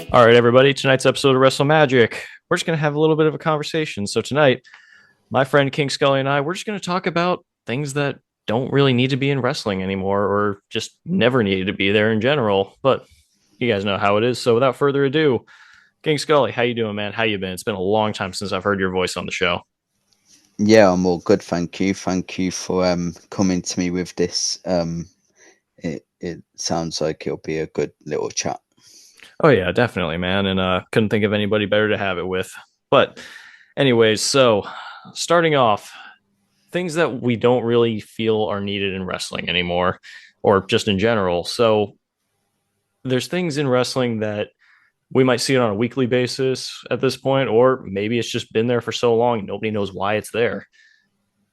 All right, everybody. Tonight's episode of WrestleMagic, we're just going to have a little bit of a conversation. So tonight, my friend King Scully and I, we're just going to talk about things that don't really need to be in wrestling anymore, or just never needed to be there in general. But you guys know how it is. So without further ado, King Scully, how you doing, man? How you been? It's been a long time since I've heard your voice on the show. Yeah, I'm all good, thank you. Thank you for coming to me with this. It sounds like it'll be a good little chat. Oh yeah, definitely, man. And couldn't think of anybody better to have it with. But anyways, so starting off, things that we don't really feel are needed in wrestling anymore, or just in general. So there's things in wrestling that we might see it on a weekly basis at this point, or maybe it's just been there for so long nobody knows why it's there.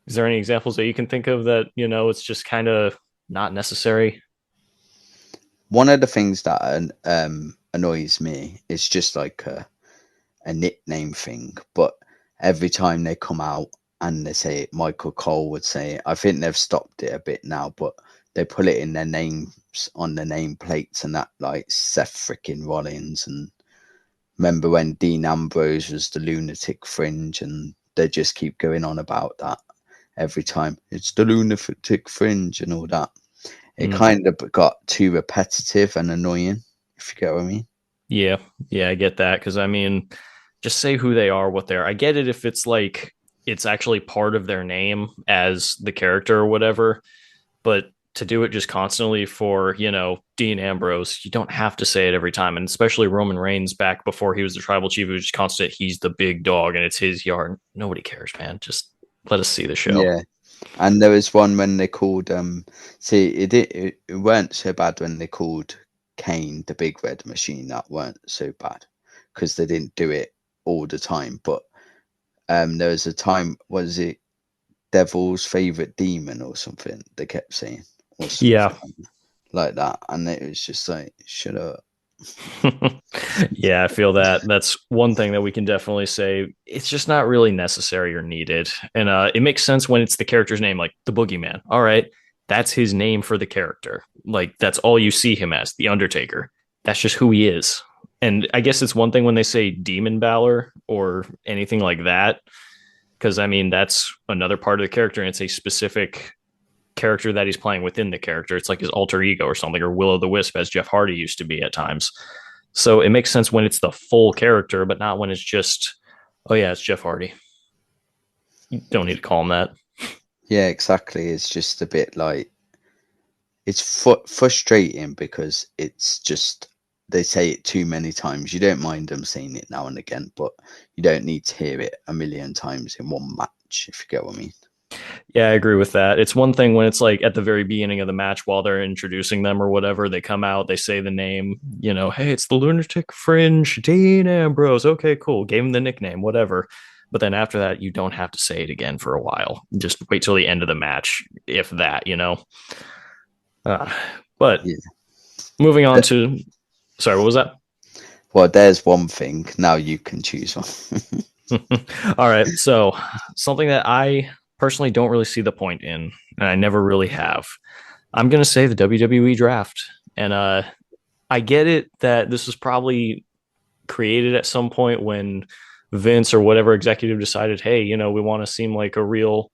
Is there any examples that you can think of that it's just kind of not necessary? One of the things that annoys me is just like a nickname thing, but every time they come out and they say it, Michael Cole would say it. I think they've stopped it a bit now, but they put it in their names on the name plates and that, like Seth freaking Rollins. And remember when Dean Ambrose was the lunatic fringe, and they just keep going on about that every time. It's the lunatic fringe and all that. It Mm, kind of got too repetitive and annoying, if you get what I mean. yeah, yeah, I get that because I mean, just say who they are, what they're. I get it if it's like it's actually part of their name as the character or whatever, but to do it just constantly for Dean Ambrose, you don't have to say it every time, and especially Roman Reigns back before he was the tribal chief, it was just constant. He's the big dog, and it's his yard. Nobody cares, man. Just let us see the show. Yeah. And there was one when they called see it weren't so bad when they called Kane the Big Red Machine. That weren't so bad because they didn't do it all the time. But there was a time, was it Devil's favorite demon or something? They kept saying or Yeah. something like that, and it was just like, shut up. Yeah, I feel that. That's one thing that we can definitely say. It's just not really necessary or needed. And it makes sense when it's the character's name, like the Boogeyman. All right, that's his name for the character. Like, that's all you see him as, the Undertaker. That's just who he is. And I guess it's one thing when they say Demon Balor or anything like that, because I mean, that's another part of the character, and it's a specific character that he's playing within the character. It's like his alter ego or something, or Will o' the Wisp, as Jeff Hardy used to be at times. So it makes sense when it's the full character, but not when it's just, oh yeah, it's Jeff Hardy. You don't need to call him that. Yeah, exactly. It's just a bit like it's frustrating because it's just they say it too many times. You don't mind them saying it now and again, but you don't need to hear it a million times in one match, if you get what I mean. Yeah, I agree with that. It's one thing when it's like at the very beginning of the match while they're introducing them or whatever, they come out, they say the name, hey, it's the Lunatic Fringe, Dean Ambrose. Okay, cool. Gave him the nickname, whatever. But then after that, you don't have to say it again for a while. Just wait till the end of the match, if that. Uh, but Yeah. moving on to, sorry, what was that? Well, there's one thing. Now you can choose one. All right. So, something that I personally don't really see the point in, and I never really have, I'm going to say the WWE draft. And I get it that this was probably created at some point when Vince or whatever executive decided, hey, we want to seem like a real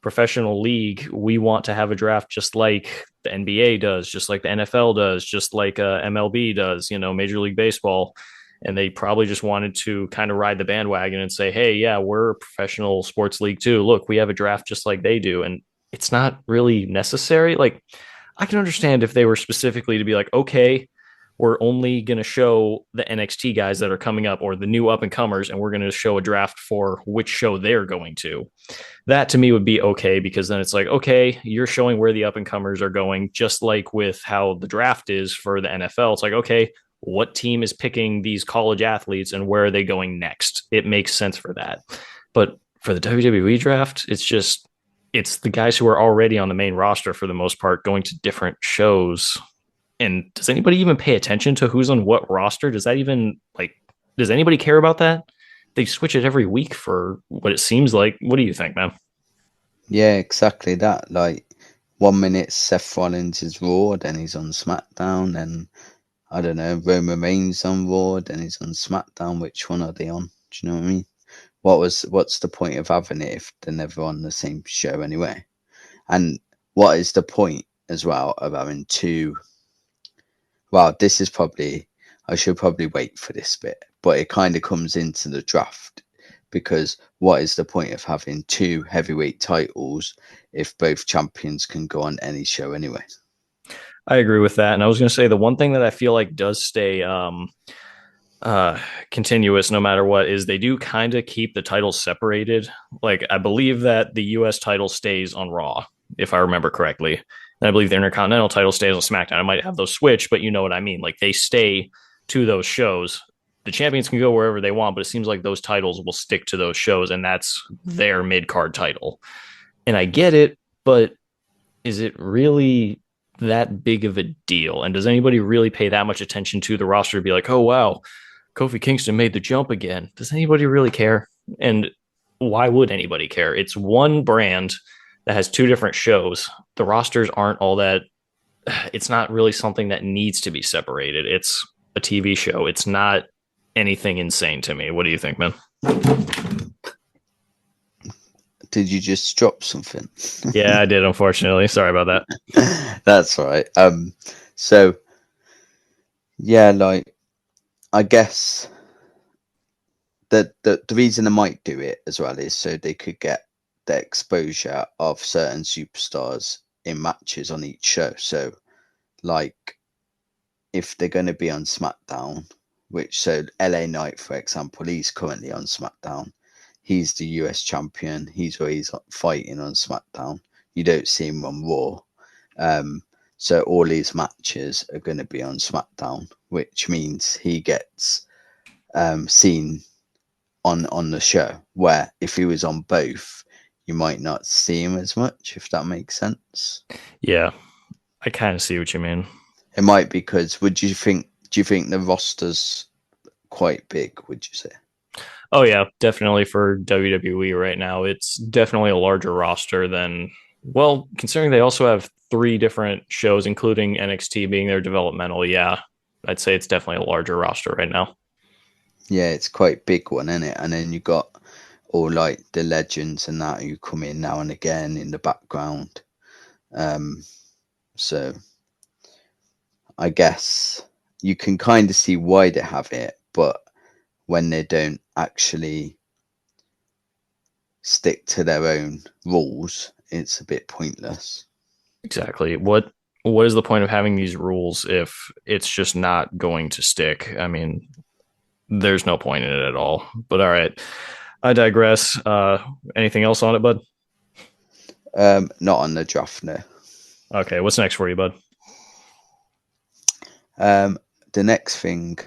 professional league. We want to have a draft just like the NBA does, just like the NFL does, just like MLB does, Major League Baseball. And they probably just wanted to kind of ride the bandwagon and say, hey, yeah, we're a professional sports league too. Look, we have a draft just like they do. And it's not really necessary. Like, I can understand if they were specifically to be like, okay, we're only going to show the NXT guys that are coming up or the new up and comers, and we're going to show a draft for which show they're going to. That to me would be okay, because then it's like, okay, you're showing where the up and comers are going, just like with how the draft is for the NFL. It's like, okay, what team is picking these college athletes and where are they going next? It makes sense for that. But for the WWE draft, it's the guys who are already on the main roster for the most part going to different shows. And does anybody even pay attention to who's on what roster? Does that even does anybody care about that? They switch it every week for what it seems like. What do you think, man? Yeah, exactly that. Like 1 minute Seth Rollins is Raw, then he's on SmackDown, and I don't know, Roman Reigns on Raw, then he's on SmackDown. Which one are they on? Do you know what I mean? What's the point of having it if they're never on the same show anyway? And what is the point as well of having two? Well, this is probably, I should probably wait for this bit, but it kind of comes into the draft because what is the point of having two heavyweight titles if both champions can go on any show anyway? I agree with that. And I was going to say the one thing that I feel like does stay uh continuous no matter what is they do kind of keep the titles separated. Like I believe that the US title stays on Raw, if I remember correctly. And I believe the Intercontinental title stays on SmackDown. I might have those switch, but you know what I mean. Like they stay to those shows. The champions can go wherever they want, but it seems like those titles will stick to those shows, and that's their mid card title. And I get it, but is it really that big of a deal? And does anybody really pay that much attention to the roster to be like, oh wow, Kofi Kingston made the jump again? Does anybody really care? And why would anybody care? It's one brand that has two different shows. The rosters aren't all that. It's not really something that needs to be separated. It's a TV show. It's not anything insane to me. What do you think, man? Did you just drop something? Yeah, I did, unfortunately. Sorry about that. That's all right. So yeah, like I guess the reason I might do it as well is so they could get the exposure of certain superstars in matches on each show. So like if they're going to be on SmackDown, which so LA Knight, for example, he's currently on SmackDown. He's the US champion. He's always fighting on SmackDown. You don't see him on Raw. So all his matches are going to be on SmackDown, which means he gets seen on the show. Where if he was on both, you might not see him as much, if that makes sense. Yeah, I kind of see what you mean. It might be because do you think the roster's quite big, would you say? Oh yeah, definitely for WWE right now. It's definitely a larger roster than, well, considering they also have three different shows, including NXT being their developmental. Yeah, I'd say it's definitely a larger roster right now. Yeah, it's quite big one, isn't it? And then you got all like the legends and that who come in now and again in the background. So I guess you can kind of see why they have it, but when they don't actually stick to their own rules, it's a bit pointless. Exactly. What is the point of having these rules if it's just not going to stick? I mean, there's no point in it at all. But all right, I digress. Anything else on it, bud? Not on the draft, no. Okay, what's next for you, bud? The next thing,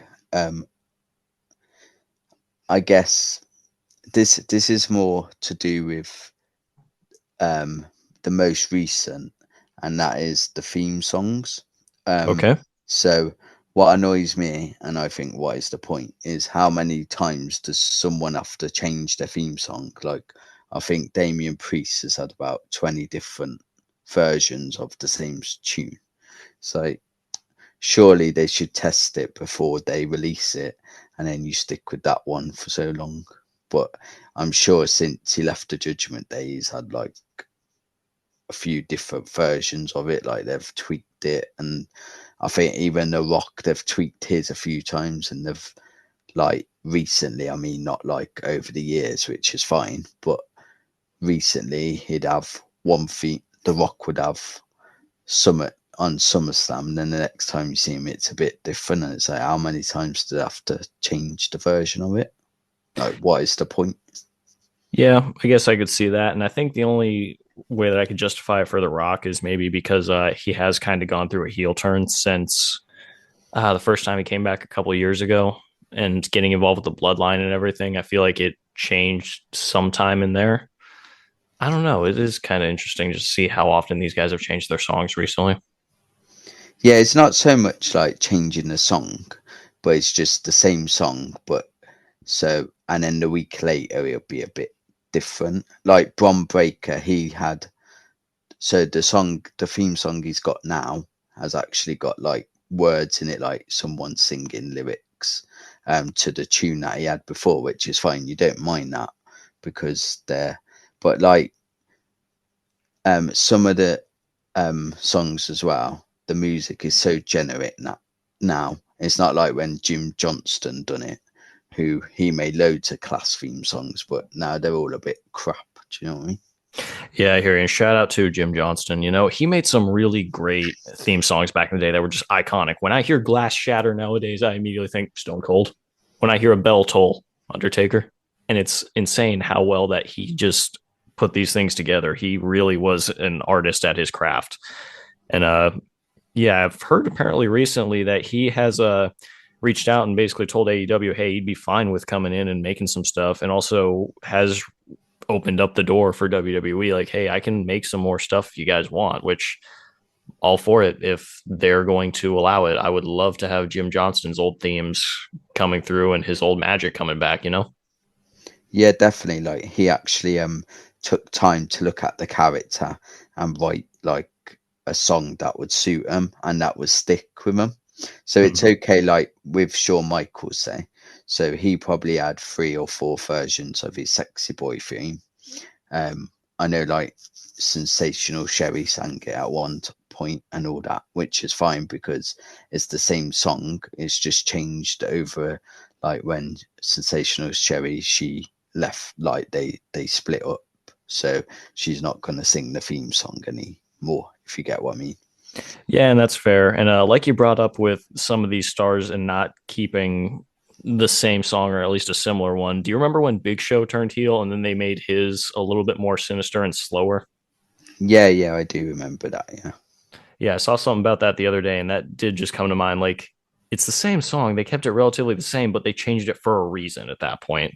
I guess this is more to do with the most recent, and that is the theme songs. Okay. So what annoys me, and I think what is the point, is how many times does someone have to change their theme song? Like I think Damien Priest has had about 20 different versions of the same tune. So surely they should test it before they release it, and then you stick with that one for so long. But I'm sure since he left the Judgment Day, he's had like a few different versions of it. Like they've tweaked it, and I think even The Rock, they've tweaked his a few times, and they've like recently, I mean, not like over the years, which is fine, but recently he'd have one theme. The Rock would have Summit on SummerSlam, and then the next time you see him, it's a bit different. And it's like, how many times do they have to change the version of it? Like, what is the point? Yeah, I guess I could see that. And I think the only way that I could justify it for The Rock is maybe because he has kind of gone through a heel turn since the first time he came back a couple of years ago and getting involved with the bloodline and everything. I feel like it changed sometime in there. I don't know. It is kind of interesting to see how often these guys have changed their songs recently. Yeah, it's not so much like changing the song, but it's just the same song, but so, and then the week later it'll be a bit different. Like Bron Breaker, he had, so the theme song he's got now has actually got like words in it, like someone singing lyrics to the tune that he had before, which is fine. You don't mind that because they're, but like some of the songs as well, the music is so generic now. It's not like when Jim Johnston done it, who he made loads of class theme songs, but now they're all a bit crap. Do you know what I mean? Yeah, I hear you. And shout out to Jim Johnston. He made some really great theme songs back in the day that were just iconic. When I hear Glass Shatter nowadays, I immediately think Stone Cold. When I hear a bell toll, Undertaker. And it's insane how well that he just put these things together. He really was an artist at his craft. And yeah, I've heard apparently recently that he has reached out and basically told AEW, hey, he'd be fine with coming in and making some stuff, and also has opened up the door for WWE. Like, hey, I can make some more stuff if you guys want, which all for it if they're going to allow it. I would love to have Jim Johnston's old themes coming through and his old magic coming back. Yeah, definitely. Like he actually took time to look at the character and write like a song that would suit him and that would stick with him. So it's Mm-hmm. okay, like with Shawn Michaels, say. So he probably had 3 or 4 versions of his Sexy Boy theme. I know, like Sensational Sherry sang it at one point and all that, which is fine because it's the same song. It's just changed over, like when Sensational Sherry she left, like they split up, so she's not gonna sing the theme song anymore. If you get what I mean. Yeah, and that's fair. And like you brought up with some of these stars and not keeping the same song or at least a similar one. Do you remember when Big Show turned heel and then they made his a little bit more sinister and slower? Yeah, yeah, I do remember that. Yeah. Yeah, I saw something about that the other day, and that did just come to mind. Like, it's the same song. They kept it relatively the same, but they changed it for a reason at that point.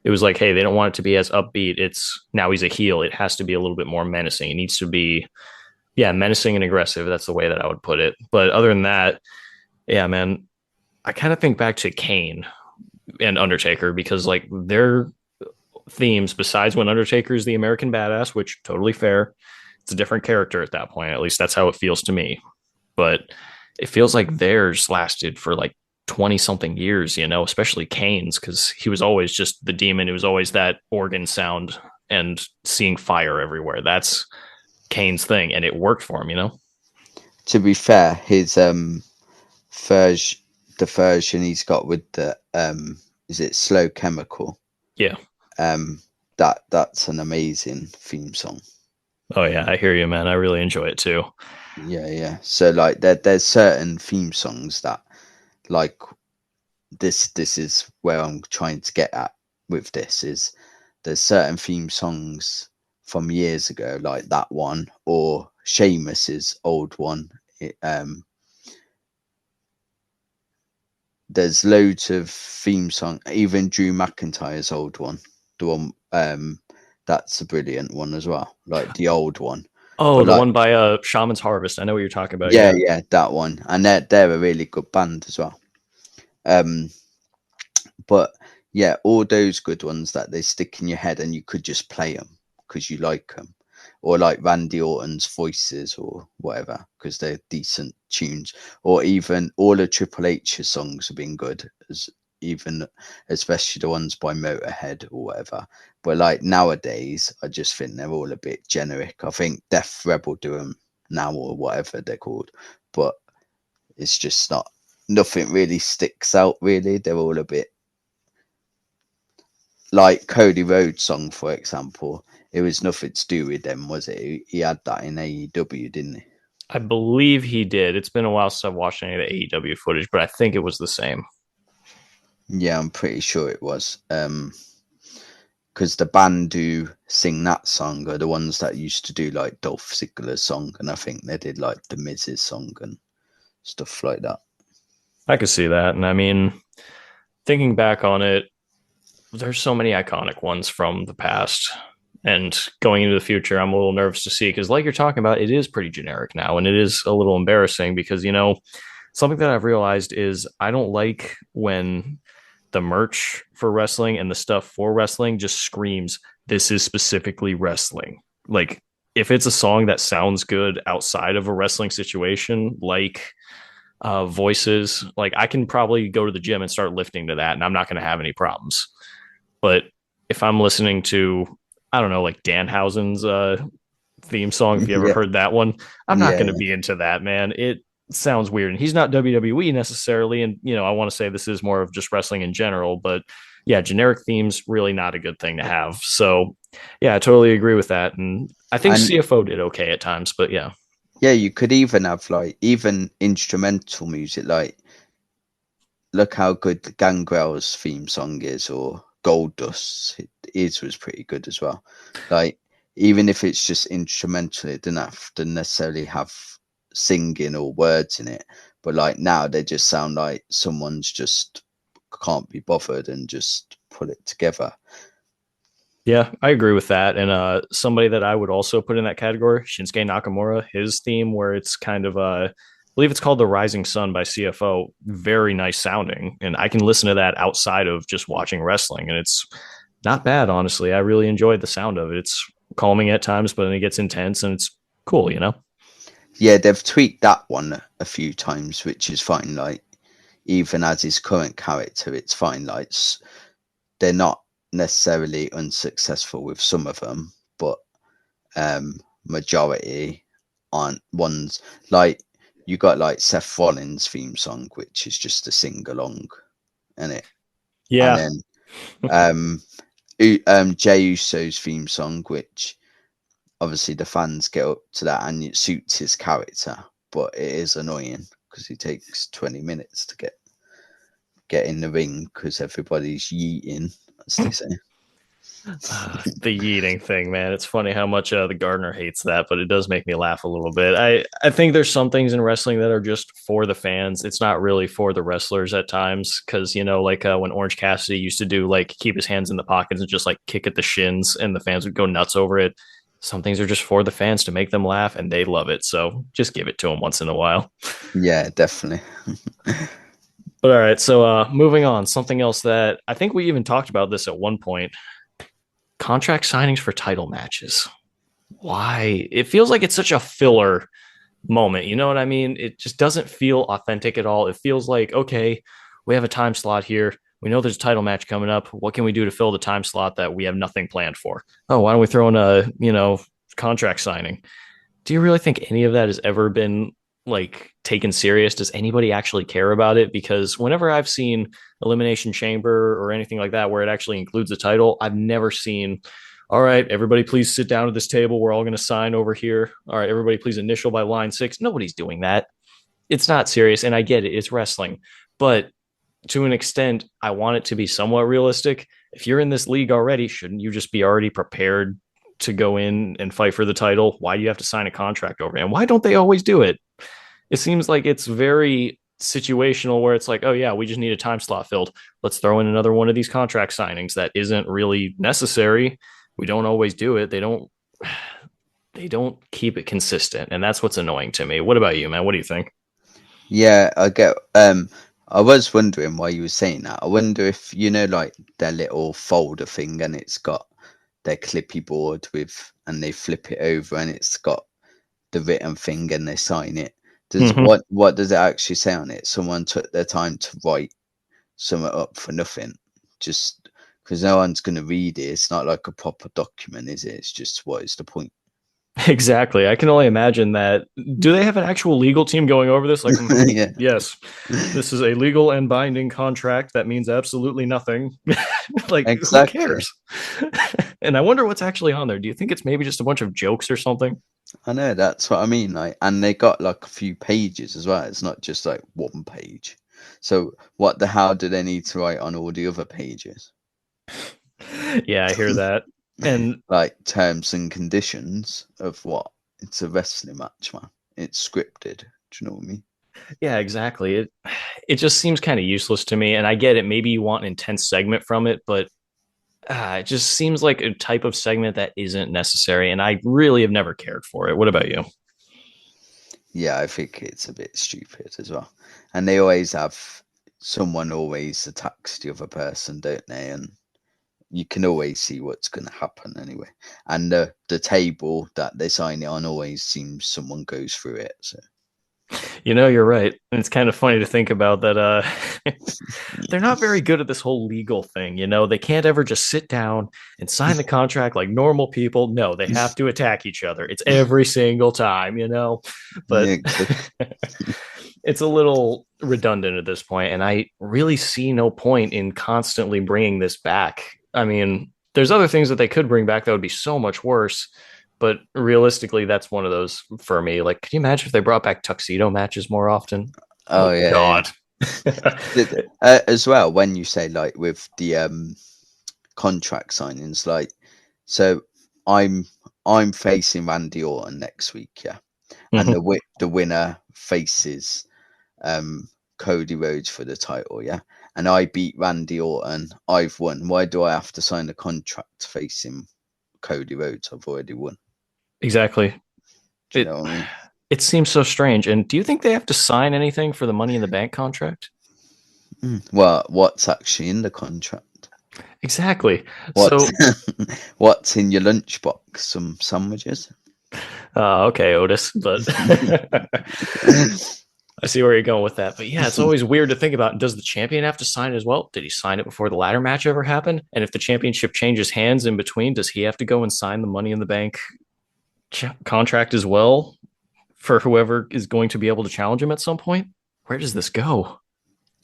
It was like, hey, they don't want it to be as upbeat. It's now he's a heel. It has to be a little bit more menacing. It needs to be, yeah, menacing and aggressive. That's the way that I would put it. But other than that, yeah, man, I kind of think back to Kane and Undertaker because like their themes, besides when Undertaker is the American badass, which totally fair, it's a different character at that point. At least that's how it feels to me. But it feels like theirs lasted for like 20 something years, especially Kane's, because he was always just the demon. It was always that organ sound and seeing fire everywhere. That's Kane's thing. And it worked for him. To be fair, his version, the version he's got with the is it Slow Chemical? Yeah. Um, that's an amazing theme song. Oh, yeah. I hear you, man. I really enjoy it too. Yeah, yeah. So like there's certain theme songs that like this is where I'm trying to get at with this is there's certain theme songs from years ago like that one or Seamus's old one. There's loads of theme song, even Drew McIntyre's old one, the one that's a brilliant one as well, like the old one. Oh, But the like one by Shaman's Harvest. I know what you're talking about. yeah, Yeah. yeah, that one, and they're a really good band as well. Um, but yeah, all those good ones that they stick in your head and you could just play them because you like them, or like Randy Orton's voices or whatever because they're decent tunes, or even all of Triple H's songs have been good as even especially the ones by Motorhead or whatever. But like nowadays, I just think they're all a bit generic. I think Death Rebel do them now or whatever they're called, but it's just not nothing really sticks out really. They're all a bit like Cody Rhodes song, for example. It was nothing to do with them, was it? He had that in AEW, didn't he? I believe he did. It's been a while since I've watched any of the AEW footage, but I think it was the same. Yeah, I'm pretty sure it was. Because the band who sing that song are the ones that used to do like Dolph Ziggler's song, and I think they did like the Miz's song and stuff like that. I could see that. And I mean, thinking back on it, there's so many iconic ones from the past. And going into the future, I'm a little nervous to see because, like you're talking about, it is pretty generic now. And it is a little embarrassing because, something that I've realized is I don't like when the merch for wrestling and the stuff for wrestling just screams, this is specifically wrestling. Like, if it's a song that sounds good outside of a wrestling situation, like voices. Like I can probably go to the gym and start lifting to that, and I'm not going to have any problems. But if I'm listening to, I don't know, like Danhausen's theme song, if you ever Yeah, heard that one, I'm not yeah, going to be into that, man. It sounds weird. And he's not WWE necessarily. And, I want to say this is more of just wrestling in general, but yeah, generic themes really not a good thing to have. So yeah, I totally agree with that. And I think and CFO did okay at times, but yeah. yeah, you could even have like even instrumental music. Like, look how good Gangrel's theme song is, or Gold Dust's. His was pretty good as well. Like, even if it's just instrumental, it doesn't have to necessarily have singing or words in it. But like now, they just sound like someone's just can't be bothered and just put it together. Yeah, I agree with that. And somebody that I would also put in that category, Shinsuke Nakamura, his theme where it's kind of I believe it's called The Rising Sun by CFO, very nice sounding. And I can listen to that outside of just watching wrestling. And it's not bad, honestly. I really enjoyed the sound of it. It's calming at times, but then it gets intense and it's cool. Yeah, they've tweaked that one a few times, which is fine. Like, even as his current character, it's fine. Like, they're not necessarily unsuccessful with some of them, but majority aren't ones. Like, you got like Seth Rollins' theme song, which is just a sing along in it, and Yeah. then um, Jey Uso's theme song, which obviously the fans get up to that, and it suits his character, but it is annoying because he takes 20 minutes to get in the ring because everybody's yeeting, as they say. The yeeting thing, man. It's funny how much the gardener hates that, but it does make me laugh a little bit. I think there's some things in wrestling that are just for the fans. It's not really for the wrestlers at times because like when Orange Cassidy used to do like keep his hands in the pockets and just like kick at the shins, and the fans would go nuts over it. Some things are just for the fans to make them laugh, and they love it. So just give it to them once in a while. Yeah, definitely. But all right, so moving on, something else that I think we even talked about this at one point: contract signings for title matches. Why? It feels like it's such a filler moment. You know what I mean? It just doesn't feel authentic at all. It feels like, okay, we have a time slot here. We know there's a title match coming up. What can we do to fill the time slot that we have nothing planned for? Oh, why don't we throw in a contract signing? Do you really think any of that has ever been like taken serious? Does anybody actually care about it? Because whenever I've seen Elimination Chamber or anything like that where it actually includes a title, I've never seen, all right, everybody please sit down at this table. We're all going to sign over here. All right, everybody please initial by line six. Nobody's doing that. It's not serious. And I get it, it's wrestling. But to an extent, I want it to be somewhat realistic. If you're in this league already, shouldn't you just be already prepared to go in and fight for the title? Why do you have to sign a contract over it? And why don't they always do it? It seems like it's very situational where it's like, oh yeah, we just need a time slot filled. Let's throw in another one of these contract signings that isn't really necessary. We don't always do it. They don't keep it consistent, and that's what's annoying to me. What about you, man? What do you think? Yeah, I get. I was wondering why you were saying that. I wonder if like their little folder thing, and it's got their clippy board with, and they flip it over, and it's got the written thing, and they sign it. Does Mm-hmm. what does it actually say on it? Someone took their time to write something up for nothing, just because no one's going to read it. It's not like a proper document, is it? It's just what is the point? Exactly. I can only imagine that. Do they have an actual legal team going over this? Like, Yeah, yes, this is a legal and binding contract that means absolutely nothing. Like, who exactly. cares? And I wonder what's actually on there. Do you think it's maybe just a bunch of jokes or something? I know that's what I mean. Like, and they got like a few pages as well. It's not just like one page. So what the hell do they need to write on all the other pages? Yeah, I hear that. And Like terms and conditions of what? It's a wrestling match, man. It's scripted. Do you know what I mean? yeah, exactly. It just seems kind of useless to me. And I get it. Maybe you want an intense segment from it, but it just seems like a type of segment that isn't necessary. And I really have never cared for it. What about you? Yeah, I think it's a bit stupid as well. And they always have someone always attacks the other person, don't they? And you can always see what's going to happen anyway. And the table that they sign it on always seems someone goes through it. So You're right. And it's kind of funny to think about that. They're not very good at this whole legal thing. They can't ever just sit down and sign the contract like normal people. No, they have to attack each other. It's every single time. But Yeah, exactly. it's a little redundant at this point, and I really see no point in constantly bringing this back. I mean, there's other things that they could bring back that would be so much worse, but realistically, that's one of those for me. Like, can you imagine if they brought back tuxedo matches more often? Oh Oh yeah, yeah. God. As well, when you say like with the contract signings, like, so I'm I'm facing Randy Orton next week, yeah, and Mhm. the winner faces um Cody Rhodes for the title, yeah, and I beat Randy Orton, I've won. Why do I have to sign a contract facing Cody Rhodes? I've already won. Exactly. Do you It know what I mean? it seems so strange. And do you think they have to sign anything for the Money in the Bank contract? Well, what's actually in the contract? Exactly. What's So, what's in your lunchbox? Some sandwiches? okay, Otis, but I see where you're going with that. But yeah, it's always weird to think about. Does the champion have to sign it as well? Did he sign it before the ladder match ever happened? And if the championship changes hands in between, does he have to go and sign the Money in the Bank contract as well for whoever is going to be able to challenge him at some point? Where does this go?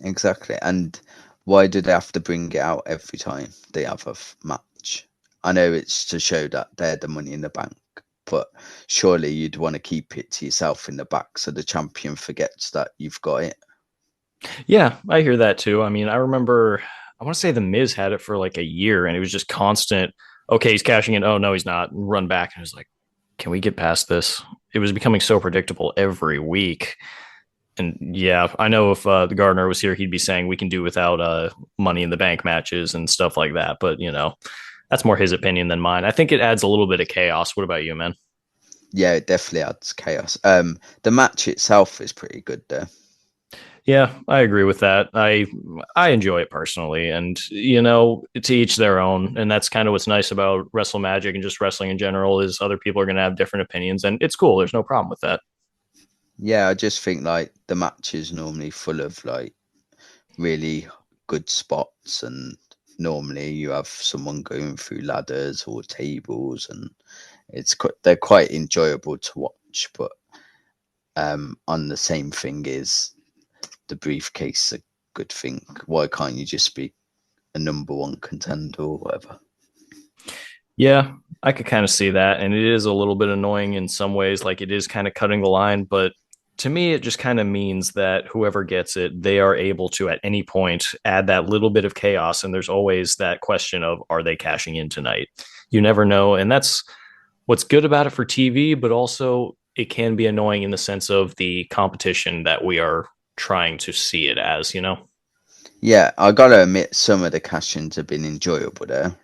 Exactly. And why do they have to bring it out every time they have a match? I know it's to show that they're the money in the bank, but surely you'd want to keep it to yourself in the back so the champion forgets that you've got it. Yeah, I hear that too. I mean, I remember, I want to say The Miz had it for like a year and it was just constant. Okay, he's cashing in. Oh, no, he's not. Run back. And it was like, can we get past this? It was becoming so predictable every week. And yeah, I know if the Gardner was here, he'd be saying we can do without Money in the Bank matches and stuff like that. But, that's more his opinion than mine. I think it adds a little bit of chaos. What about you, man? Yeah, it definitely adds chaos. The match itself is pretty good though. Yeah, I agree with that. I enjoy it personally, and to each their own. And that's kind of what's nice about WrestleMagic and just wrestling in general is other people are going to have different opinions, and it's cool. There's no problem with that. Yeah, I just think like the match is normally full of like really good spots, and normally you have someone going through ladders or tables, and they're quite enjoyable to watch. But on the same thing is the briefcase a good thing? Why can't you just be a number one contender or whatever? Yeah, I could kind of see that, and it is a little bit annoying in some ways. Like it is kind of cutting the line, but to me, it just kind of means that whoever gets it, they are able to at any point add that little bit of chaos. And there's always that question of, are they cashing in tonight? You never know, and that's what's good about it for TV, but also it can be annoying in the sense of the competition that we are trying to see it as. Yeah, I gotta admit some of the cash-ins have been enjoyable there.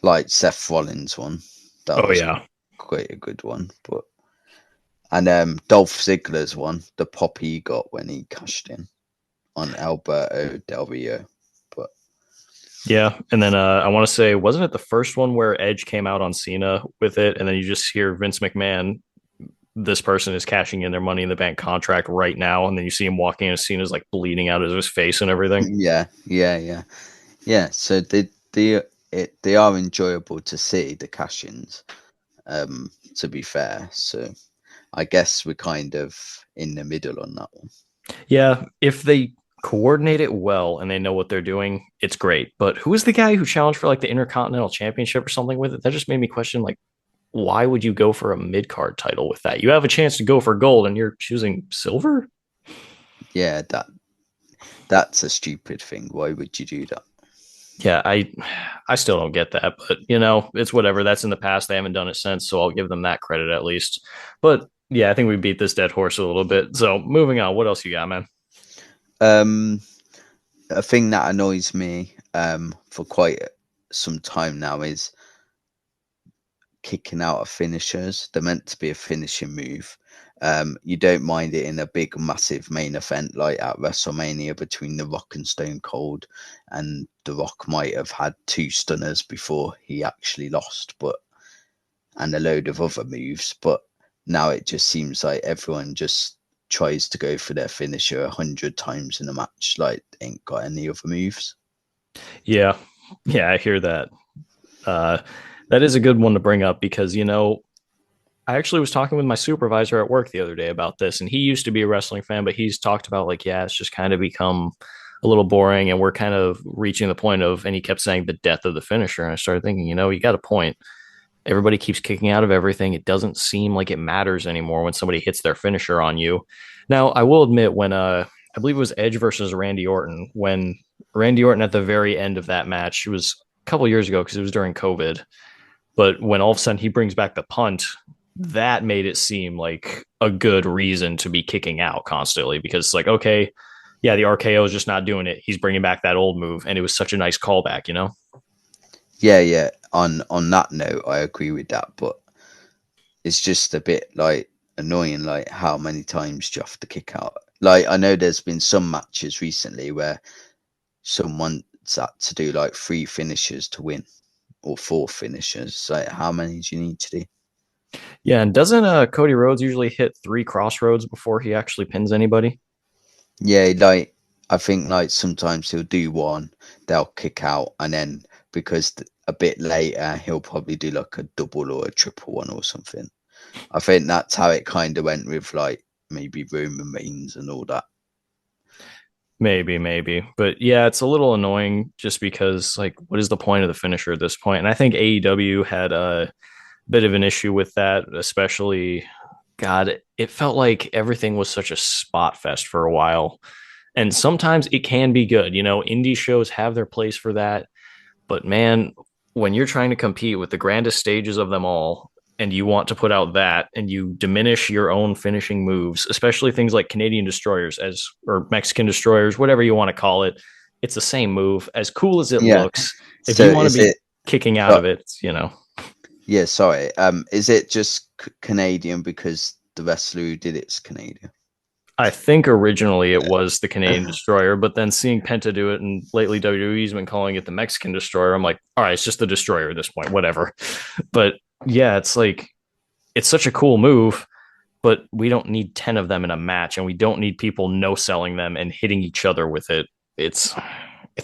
Like Seth Rollins one. That Oh was yeah. quite a good one. But and Dolph Ziggler's one, the pop he got when he cashed in on Alberto Del Rio. But Yeah. And then I want to say, wasn't it the first one where Edge came out on Cena with it? And then you just hear Vince McMahon, this person is cashing in their Money in the Bank contract right now. And then you see him walking and Cena's like bleeding out of his face and everything. yeah. So they are enjoyable to see the cash-ins. To be fair, so I guess we're kind of in the middle on that one. Yeah. If they coordinate it well and they know what they're doing, it's great. But who is the guy who challenged for like the Intercontinental Championship or something with it? That just made me question like, why would you go for a mid card title with that? You have a chance to go for gold and you're choosing silver? Yeah, that's a stupid thing. Why would you do that? Yeah, I still don't get that, but it's whatever. That's in the past. They haven't done it since, so I'll give them that credit at least. But yeah, I think we beat this dead horse a little bit. So moving on, what else you got, man? Um, a thing that annoys me for quite some time now is kicking out of finishers. They're meant to be a finishing move. You don't mind it in a big, massive main event like at WrestleMania between The Rock and Stone Cold, and The Rock might have had two stunners before he actually lost, but and a load of other moves. But now it just seems like everyone just tries to go for their finisher 100 times in a match, like they ain't got any other moves. Yeah. Yeah, I hear that. Uh, that is a good one to bring up because, I actually was talking with my supervisor at work the other day about this, and he used to be a wrestling fan, but he's talked about like, yeah, it's just kind of become a little boring, and we're kind of reaching the point of, and he kept saying the death of the finisher, and I started thinking, you got a point. Everybody keeps kicking out of everything. It doesn't seem like it matters anymore when somebody hits their finisher on you. Now, I will admit when I believe it was Edge versus Randy Orton, when Randy Orton at the very end of that match, it was a couple years ago because it was during COVID, but when all of a sudden he brings back the punt, that made it seem like a good reason to be kicking out constantly because it's like, okay, yeah, the RKO is just not doing it. He's bringing back that old move, and it was such a nice callback. Yeah, yeah. On that note, I agree with that, but it's just a bit like annoying, like how many times do you have to kick out? Like I know there's been some matches recently where someone's had to do like 3 finishes to win or 4 finishes. Like how many do you need to do? Yeah, and doesn't Cody Rhodes usually hit 3 crossroads before he actually pins anybody? Yeah, like I think like sometimes he'll do one, they'll kick out, and then because a bit later he'll probably do like a double or a triple one or something. I think that's how it kind of went with like maybe Roman Reigns and all that. Maybe. But yeah, it's a little annoying just because, like, what is the point of the finisher at this point? And I think AEW had a bit of an issue with that, especially, God, it felt like everything was such a spot fest for a while. And sometimes it can be good. Indie shows have their place for that. But man, when you're trying to compete with the grandest stages of them all, and you want to put out that, and you diminish your own finishing moves, especially things like Canadian destroyers or Mexican destroyers, whatever you want to call it, it's the same move. As cool as it Yeah. looks, if So you want to is be it? kicking out So, of it, yeah, sorry. Is it just Canadian because the wrestler who did it's Canadian? I think originally it was the Canadian destroyer, but then seeing Penta do it, and lately WWE's been calling it the Mexican destroyer, I'm like, all right, it's just the destroyer at this point, whatever. But yeah, it's like it's such a cool move, but we don't need 10 of them in a match, and we don't need people no selling them and hitting each other with it. It's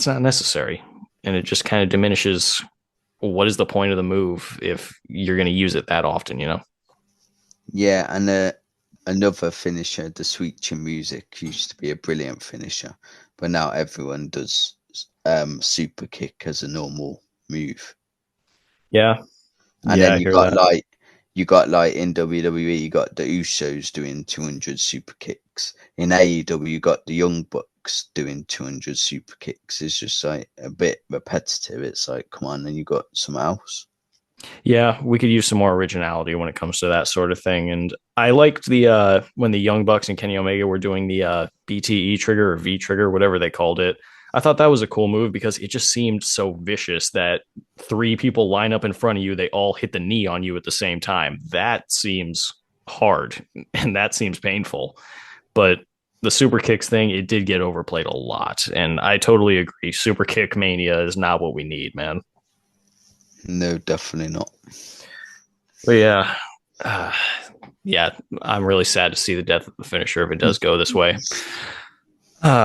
not necessary. And it just kind of diminishes what is the point of the move if you're going to use it that often? Yeah, and another finisher, the Sweet Chin Music, used to be a brilliant finisher, but now everyone does super kick as a normal move. Yeah. And Yeah, then I hear that. you got like in WWE, you got the Usos doing 200 super kicks. In AEW, you got the Young Bucks doing 200 super kicks. It's just like a bit repetitive. It's like, come on, and you got something else. Yeah, we could use some more originality when it comes to that sort of thing. And I liked the when the Young Bucks and Kenny Omega were doing the BTE trigger or V trigger, whatever they called it. I thought that was a cool move because it just seemed so vicious that 3 people line up in front of you, they all hit the knee on you at the same time. That seems hard and that seems painful. But the super kicks thing, it did get overplayed a lot. And I totally agree. Super kick mania is not what we need, man. No, definitely not. But yeah, uh, yeah, I'm really sad to see the death of the finisher if it does go this way.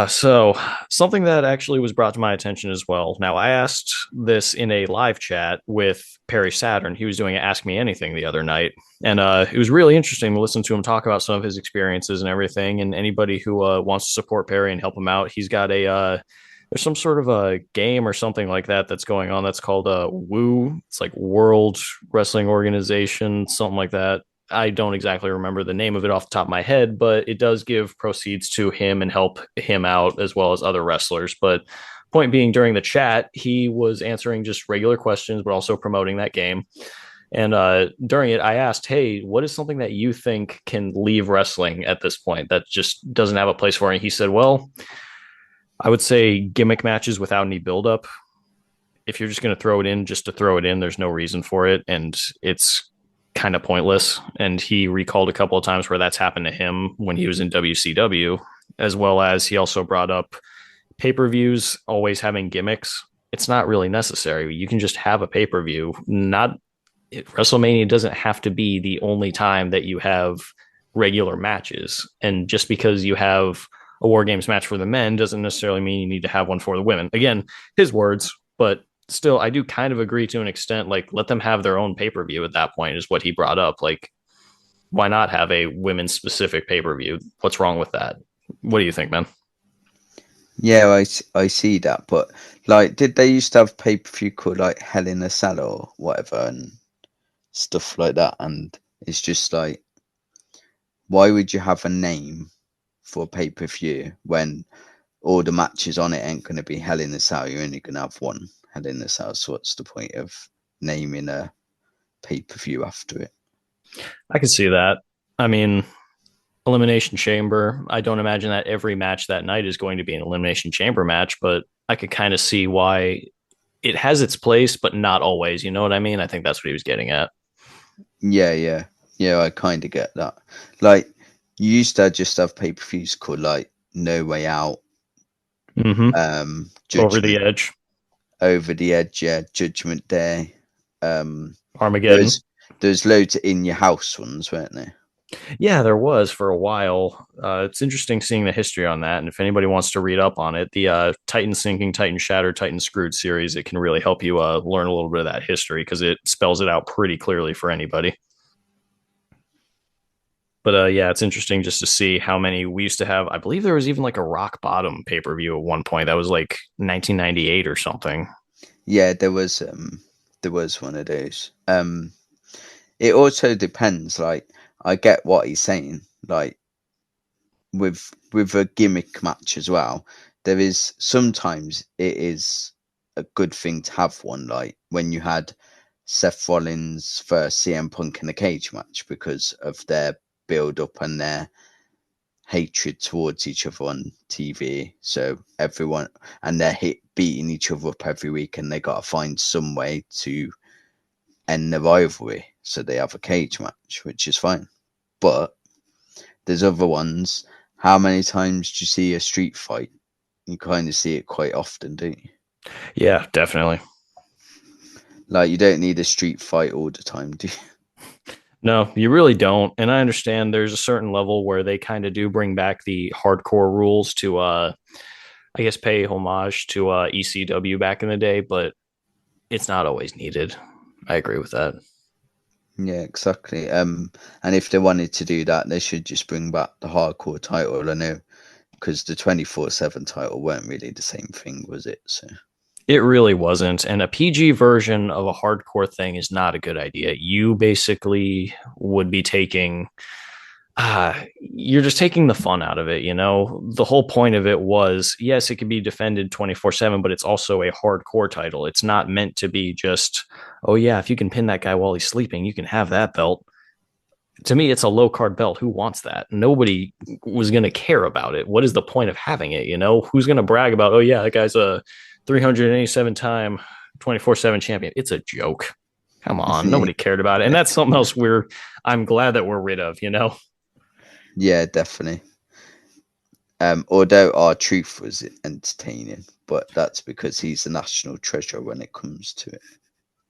So something that actually was brought to my attention as well. Now, I asked this in a live chat with Perry Saturn. He was doing Ask Me Anything the other night, and it was really interesting to listen to him talk about some of his experiences and everything. And anybody who wants to support Perry and help him out, he's got there's some sort of a game or something like that that's going on that's called Woo. It's like World Wrestling Organization, something like that. I don't exactly remember the name of it off the top of my head, but it does give proceeds to him and help him out as well as other wrestlers. But point being, during the chat, he was answering just regular questions, but also promoting that game. And during it, I asked, hey, what is something that you think can leave wrestling at this point that just doesn't have a place for it? And he said, well, I would say gimmick matches without any buildup. If you're just going to throw it in just to throw it in, there's no reason for it. And it's kind of pointless. And he recalled a couple of times where that's happened to him when he was in WCW, as well as he also brought up pay-per-views always having gimmicks. It's not really necessary. You can just have a pay-per-view. Not WrestleMania doesn't have to be the only time that you have regular matches. And just because you have a War Games match for the men doesn't necessarily mean you need to have one for the women. Again, his words, but still, I do kind of agree to an extent. Like, let them have their own pay per view at that point, is what he brought up. Like, why not have a women's specific pay per view? What's wrong with that? What do you think, man? Yeah, I see that, but like, did they used to have pay per view called like Hell in a Cell or whatever and stuff like that? And it's just like, why would you have a name for pay per view when all the matches on it ain't going to be Hell in a Cell? You're only going to have one Hell in a Cell. So what's the point of naming a pay per view after it? I can see that. I mean, Elimination Chamber. I don't imagine that every match that night is going to be an Elimination Chamber match, but I could kind of see why it has its place, but not always. You know what I mean? I think that's what he was getting at. Yeah, yeah, yeah. I kind of get that. Like, you used to just have pay per views called like No Way Out, Mm-hmm. Over the Judgment, Edge, Over the Edge, yeah, Judgment Day. Um, Armageddon. there's there's loads of In Your House ones, weren't there? Yeah, there was for a while. It's interesting seeing the history on that. And if anybody wants to read up on it, the Titan Sinking, Titan Shattered, Titan Screwed series, it can really help you learn a little bit of that history because it spells it out pretty clearly for anybody. But yeah, it's interesting just to see how many we used to have. I believe there was even like a Rock Bottom pay per view at one point that was like 1998 or something. Yeah, there was one of those. It also depends. Like, I get what he's saying. Like, with a gimmick match as well, there is sometimes it is a good thing to have one. Like when you had Seth Rollins versus CM Punk in a cage match because of their build up and their hatred towards each other on TV. So everyone and they're beating each other up every week, and they got to find some way to end the rivalry. So they have a cage match, which is fine. But there's other ones. How many times do you see a street fight? You kind of see it quite often, don't you? Yeah, definitely. Like, you don't need a street fight all the time, do you? No, you really don't. And I understand there's a certain level where they kind of do bring back the hardcore rules to I guess pay homage to ECW back in the day, but it's not always needed. I agree with that. Yeah, exactly. And if they wanted to do that, they should just bring back the hardcore title. I know, because the 24/7 title weren't really the same thing, was it? So It really wasn't. And a PG version of a hardcore thing is not a good idea. You basically would be taking you're just taking the fun out of it, you know? The whole point of it was, yes, it can be defended 24/7, but it's also a hardcore title. It's not meant to be just, oh yeah, if you can pin that guy while he's sleeping, you can have that belt. To me, it's a low card belt. Who wants that? Nobody was going to care about it. What is the point of having it? You know, who's going to brag about, oh, yeah, that guy's a 387 time 24/7 champion? It's a joke. Come on. yeah, Nobody cared about it. And that's something else I'm glad that we're rid of, you know? yeah, definitely. Although R-Truth was entertaining, but that's because he's a national treasure when it comes to it.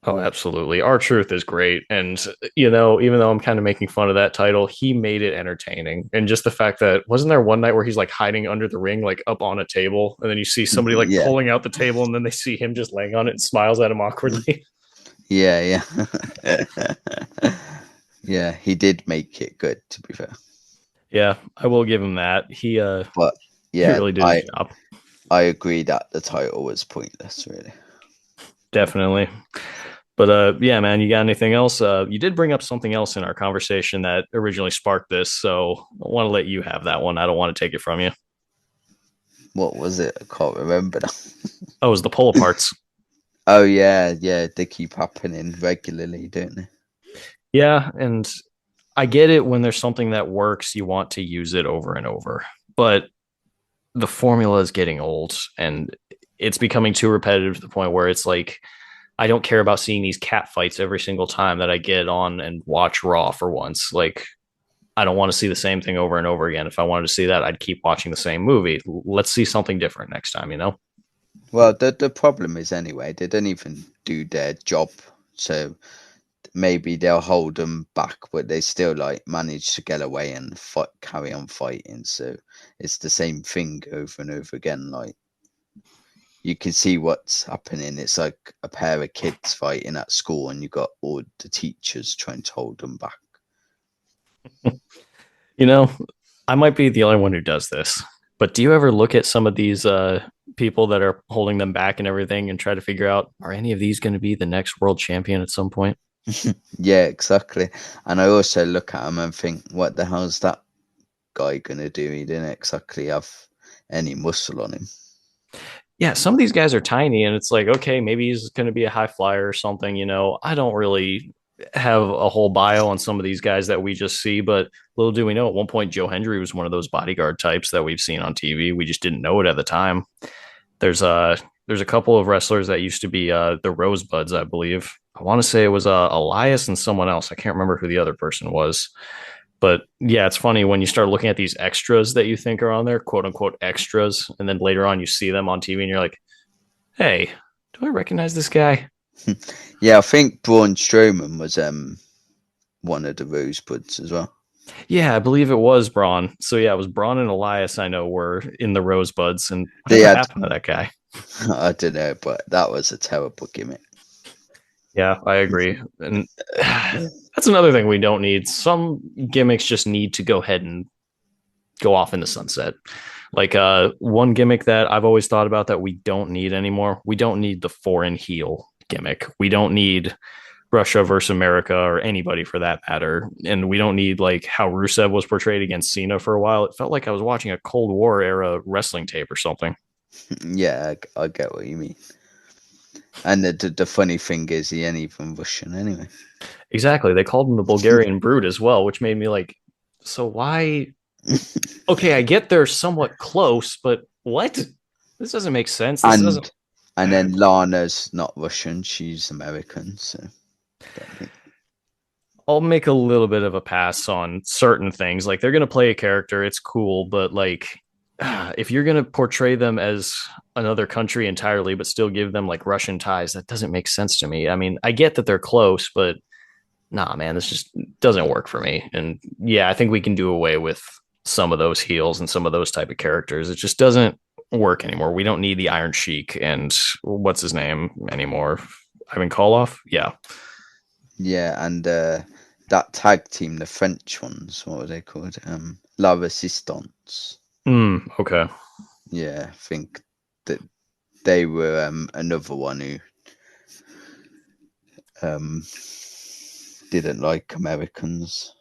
Oh, absolutely. Our Truth is great. And, you know, even though I'm kind of making fun of that title, he made it entertaining. And just the fact that wasn't there one night where he's like hiding under the ring, like up on a table, and then you see somebody like Yeah, pulling out the table, and then they see him just laying on it and smiles at him awkwardly. yeah, yeah. Yeah, he did make it good, to be fair. Yeah, I will give him that. But He yeah, really did his I job. I agree that the title was pointless, really. Definitely. But yeah, man, you got anything else? You did bring up something else in our conversation that originally sparked this, so I want to let you have that one. I don't want to take it from you. What was it? I can't remember now. Oh, it was the pull aparts. Oh yeah, yeah, they keep happening regularly, don't they? Yeah, and I get it when there's something that works, you want to use it over and over. But the formula is getting old and it's becoming too repetitive to the point where it's like I don't care about seeing these cat fights every single time that I get on and watch Raw for once. Like I don't want to see the same thing over and over again. If I wanted to see that, I'd keep watching the same movie. Let's see something different next time, you know? Well, the problem is anyway, they don't even do their job. So maybe they'll hold them back, but they still like manage to get away and fight, carry on fighting. So it's the same thing over and over again. Like you can see what's happening. It's like a pair of kids fighting at school, and you got all the teachers trying to hold them back. You know, I might be the only one who does this, but do you ever look at some of these people that are holding them back and everything and try to figure out, are any of these going to be the next world champion at some point? Yeah, exactly. And I also look at him and think, what the hell's that guy gonna do? He didn't exactly have any muscle on him. Yeah, some of these guys are tiny, and it's like, okay, maybe he's going to be a high flyer or something. I don't really have a whole bio on some of these guys that we just see, but little do we know, at one point, Joe Hendry was one of those bodyguard types that we've seen on TV. We just didn't know it at the time. There's a there's a couple of wrestlers that used to be the Rosebuds, I believe. I want to say it was Elias and someone else. I can't remember who the other person was. But yeah, it's funny when you start looking at these extras that you think are on there, quote unquote extras, and then later on you see them on TV and you're like, hey, do I recognize this guy? Yeah, I think Braun Strowman was one of the Rosebuds as well. Yeah, I believe it was Braun. So yeah, it was Braun and Elias I know were in the Rosebuds. And They whatever had, happened to that guy? I don't know, but that was a terrible gimmick. Yeah, I agree. And that's another thing we don't need. Some gimmicks just need to go ahead and go off in the sunset. Like one gimmick that I've always thought about that we don't need anymore. We don't need the foreign heel gimmick. We don't need Russia versus America or anybody for that matter. And we don't need like how Rusev was portrayed against Cena for a while. It felt like I was watching a Cold War era wrestling tape or something. Yeah, I get what you mean. And the funny thing is, he ain't even Russian anyway. Exactly. They called him the Bulgarian Brute as well, which made me like, so why? Okay, I get they're somewhat close, but what? This doesn't make sense. This doesn't. and and then Lana's not Russian; she's American. So don't think. I'll make a little bit of a pass on certain things. Like they're going to play a character, it's cool, but like if you're going to portray them as another country entirely, but still give them like Russian ties, that doesn't make sense to me. I mean, I get that they're close, but nah, man, this just doesn't work for me. And yeah, I think we can do away with some of those heels and some of those type of characters. It just doesn't work anymore. We don't need the Iron Sheik and what's his name anymore. Ivan Koloff? Yeah. Yeah, and that tag team, the French ones, what were they called? La Resistance. Okay. Yeah, I think that they were another one who um didn't like Americans.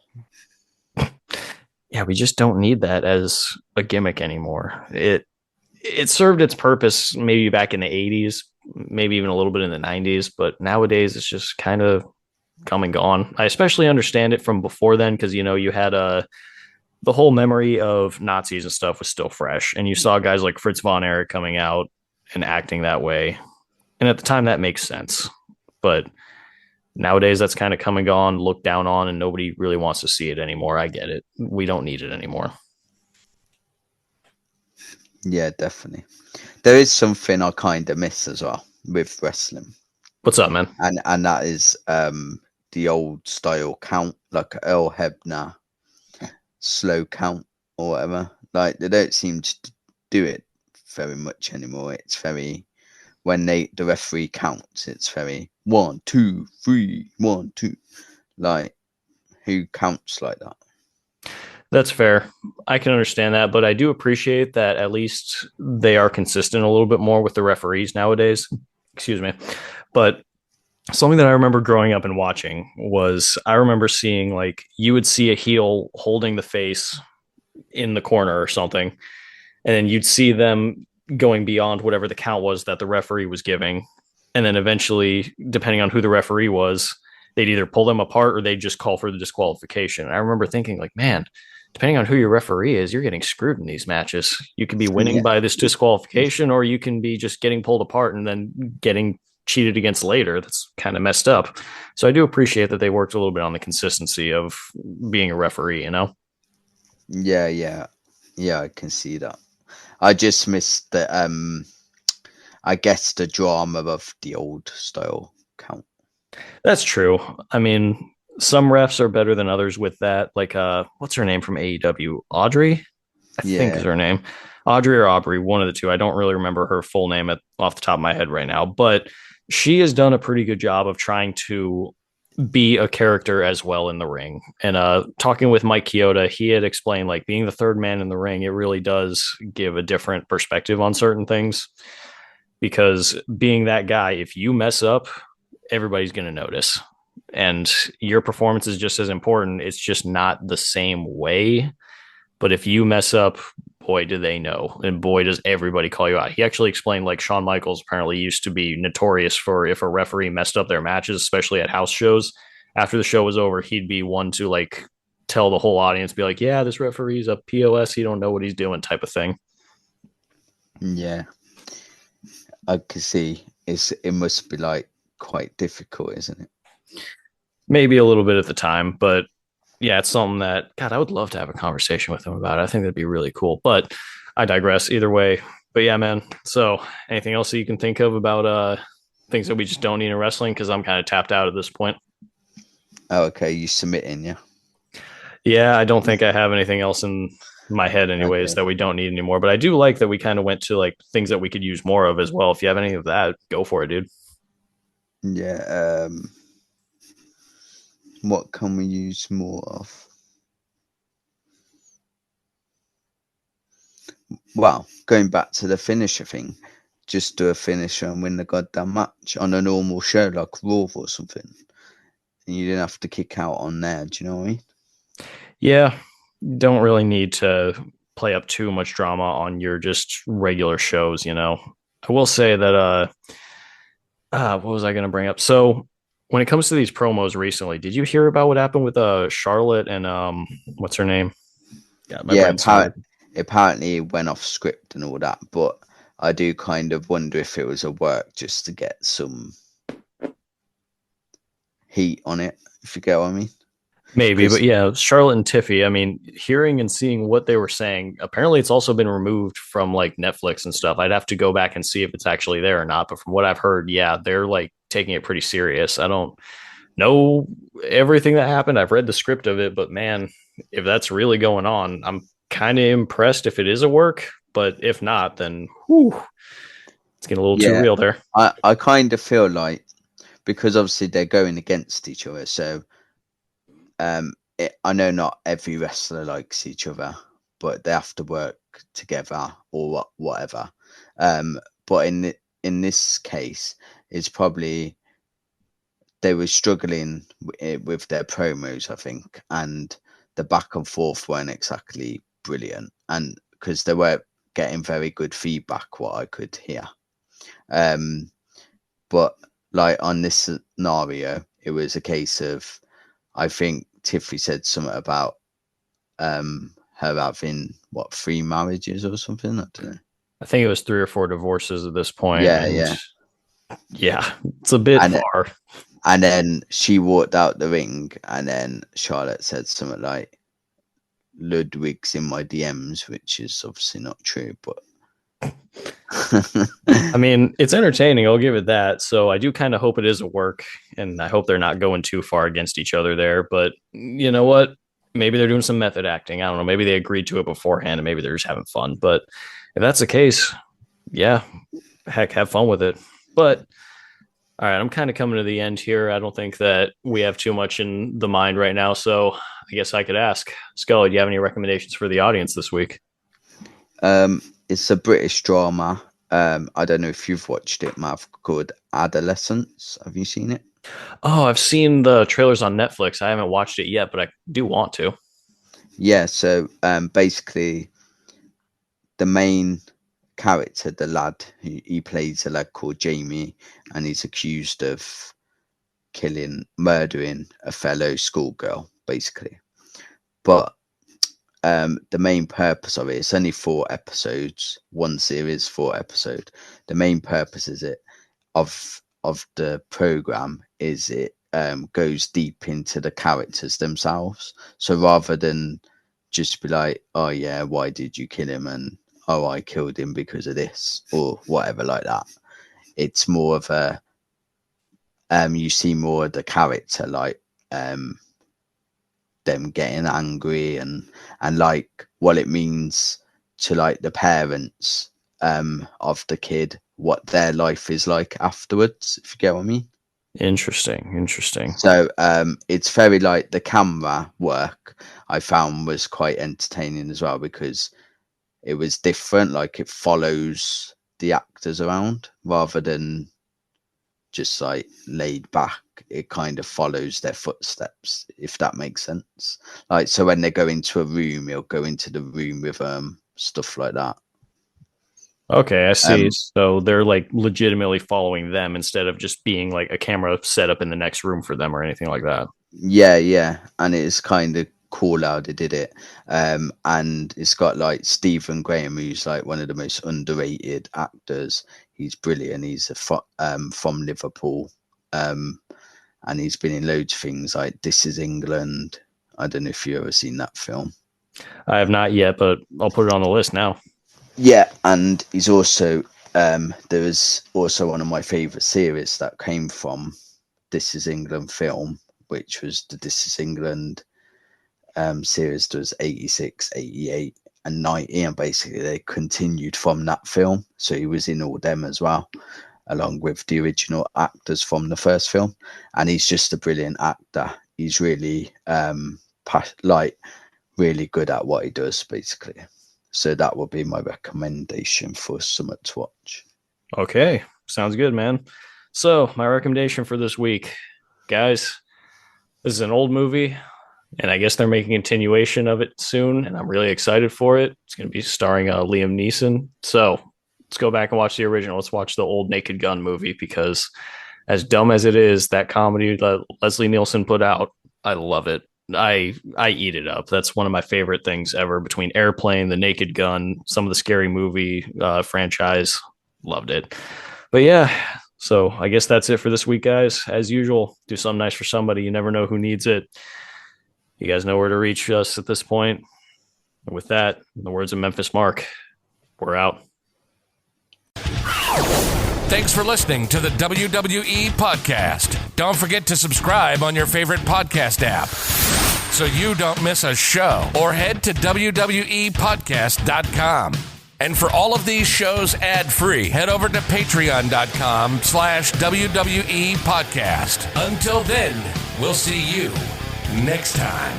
Yeah, we just don't need that as a gimmick anymore. It served its purpose maybe back in the 80s, maybe even a little bit in the 90s, but nowadays it's just kind of come and gone. I especially understand it from before then because you had the whole memory of Nazis and stuff was still fresh, and you saw guys like Fritz von Erich coming out and acting that way, and at the time that makes sense, but nowadays that's kind of come and gone, looked down on, and nobody really wants to see it anymore. I get it. We don't need it anymore. Yeah, definitely. There is something I kind of miss as well with wrestling, What's up, man? and that is the old style count, like Earl Hebner slow count or whatever. Like they don't seem to do it very much anymore. It's very when the referee counts, it's very 1, 2, 3, 1, 2. Like who counts like that? That's fair. I can understand that, but I do appreciate that at least they are consistent a little bit more with the referees nowadays. Excuse me. But something that I remember growing up and watching was I remember seeing like you would see a heel holding the face in the corner or something, and then you'd see them going beyond whatever the count was that the referee was giving. And then eventually, depending on who the referee was, they'd either pull them apart or they'd just call for the disqualification. And I remember thinking, like, man, depending on who your referee is, you're getting screwed in these matches. You could be winning Yeah, by this disqualification, or you can be just getting pulled apart and then getting cheated against later. That's kind of messed up. So I do appreciate that they worked a little bit on the consistency of being a referee. yeah. I can see that. I just missed the I guess the drama of the old style count. That's true. I mean, some refs are better than others with that. Like, what's her name from AEW? Audrey, I think is Yeah, her name. Audrey or Aubrey, one of the two. I don't really remember her full name off the top of my head right now, but she has done a pretty good job of trying to be a character as well in the ring. And talking with Mike Chioda, he had explained like being the third man in the ring, it really does give a different perspective on certain things because being that guy, if you mess up, everybody's going to notice. And your performance is just as important. It's just not the same way. But if you mess up, boy, do they know. And boy, does everybody call you out. He actually explained like Shawn Michaels apparently used to be notorious for if a referee messed up their matches, especially at house shows. After the show was over, he'd be one to like tell the whole audience, be like, yeah, this referee's a POS. He don't know what he's doing type of thing. yeah. I can see it must be like quite difficult, isn't it? Maybe a little bit at the time, but yeah, it's something that God, I would love to have a conversation with him about it. I think that'd be really cool. But I digress either way. But yeah, man. So anything else that you can think of about things that we just don't need in wrestling? Because I'm kind of tapped out at this point. Oh, okay, you submitting, yeah. Yeah, I don't think I have anything else in my head anyways Okay. that we don't need anymore. But I do like that we kind of went to like things that we could use more of as well. If you have any of that, go for it, dude. Yeah. What can we use more of? Well, going back to the finisher thing, just do a finisher and win the goddamn match on a normal show like Raw or something. And you didn't have to kick out on there. Do you know what I mean? Yeah, don't really need to play up too much drama on your just regular shows, you know. I will say that what was I going to bring up? So, when it comes to these promos recently, did you hear about what happened with Charlotte and what's her name? Yeah, my Yeah, brain's fried. apparently it went off script and all that, but I do kind of wonder if it was a work just to get some heat on it, if you get what I mean. Maybe, but Because yeah, Charlotte and Tiffy. I mean, hearing and seeing what they were saying, apparently it's also been removed from like Netflix and stuff. I'd have to go back and see if it's actually there or not. But from what I've heard, yeah, they're like taking it pretty serious. I don't know everything that happened. I've read the script of it, but man, if that's really going on, I'm kind of impressed if it is a work. But if not, then whew, it's getting a little too yeah, real there. I kind of feel like because obviously they're going against each other, so I know not every wrestler likes each other, but they have to work together or whatever. But in this case, it's probably they were struggling with their promos, I think, and the back and forth weren't exactly brilliant, and because they were getting very good feedback, what I could hear. Um, but like on this scenario, it was a case of I think Tiffany said something about her having what 3 marriages or something. I don't know. I think it was 3 or 4 divorces at this point, Yeah, and yeah. yeah, it's a bit And far. and then she walked out the ring, and then Charlotte said something like Ludwig's in my DMs, which is obviously not true, but I mean, it's entertaining. I'll give it that. So I do kind of hope it is a work, and I hope they're not going too far against each other there. But you know what? Maybe they're doing some method acting. I don't know. Maybe they agreed to it beforehand, and maybe they're just having fun. But if that's the case, yeah, heck, have fun with it. But all right, I'm kind of coming to the end here. I don't think that we have too much in the mind right now. So I guess I could ask Scully, do you have any recommendations for the audience this week? it's a British drama. I don't know if you've watched it, Mav, called Adolescence. Have you seen it? Oh, I've seen the trailers on Netflix. I haven't watched it yet, but I do want to. Yeah, so basically the main character, the lad, he plays a lad called Jamie, and he's accused of murdering a fellow schoolgirl, basically. But the main purpose of it, it's only 4 episodes, one series, 4 episodes. The main purpose is it of the program is it goes deep into the characters themselves. So rather than just be like, oh yeah, why did you kill him? And oh, I killed him because of this or whatever like that. It's more of a you see more of the character, like them getting angry and like what it means to like the parents of the kid, what their life is like afterwards, if you get what I mean. Interesting. So it's very like the camera work I found was quite entertaining as well, because it was different. Like it follows the actors around rather than just like laid back. It kind of follows their footsteps, if that makes sense. Like, so when they go into a room, he'll go into the room with stuff like that. Okay, I see. So they're like legitimately following them instead of just being like a camera set up in the next room for them or anything like that. Yeah, and it's kind of cool how they did it. And it's got like Stephen Graham, who's like one of the most underrated actors. He's brilliant. He's from Liverpool, and he's been in loads of things like This Is England. I don't know if you ever seen that film. I have not yet, but I'll put it on the list now. Yeah, and he's also there was also one of my favourite series that came from This Is England film, which was the This Is England series. There was 86, 88 and 90, and basically they continued from that film. So he was in all them as well, along with the original actors from the first film. And he's just a brilliant actor. He's really really good at what he does, basically. So that would be my recommendation for something to watch. Okay, sounds good, man. So my recommendation for this week, guys, this is an old movie, and I guess they're making a continuation of it soon, and I'm really excited for it. It's going to be starring Liam Neeson. So let's go back and watch the original. Let's watch the old Naked Gun movie, because as dumb as it is, that comedy that Leslie Nielsen put out, I love it. I eat it up. That's one of my favorite things ever, between Airplane, The Naked Gun, some of the Scary Movie franchise. Loved it. But yeah, so I guess that's it for this week, guys. As usual, do something nice for somebody. You never know who needs it. You guys know where to reach us at this point. And with that, in the words of Memphis Mark, we're out. Thanks for listening to the WWE Podcast. Don't forget to subscribe on your favorite podcast app so you don't miss a show, or head to WWEpodcast.com. And for all of these shows ad-free, head over to patreon.com/WWE Podcast. Until then, we'll see you next time.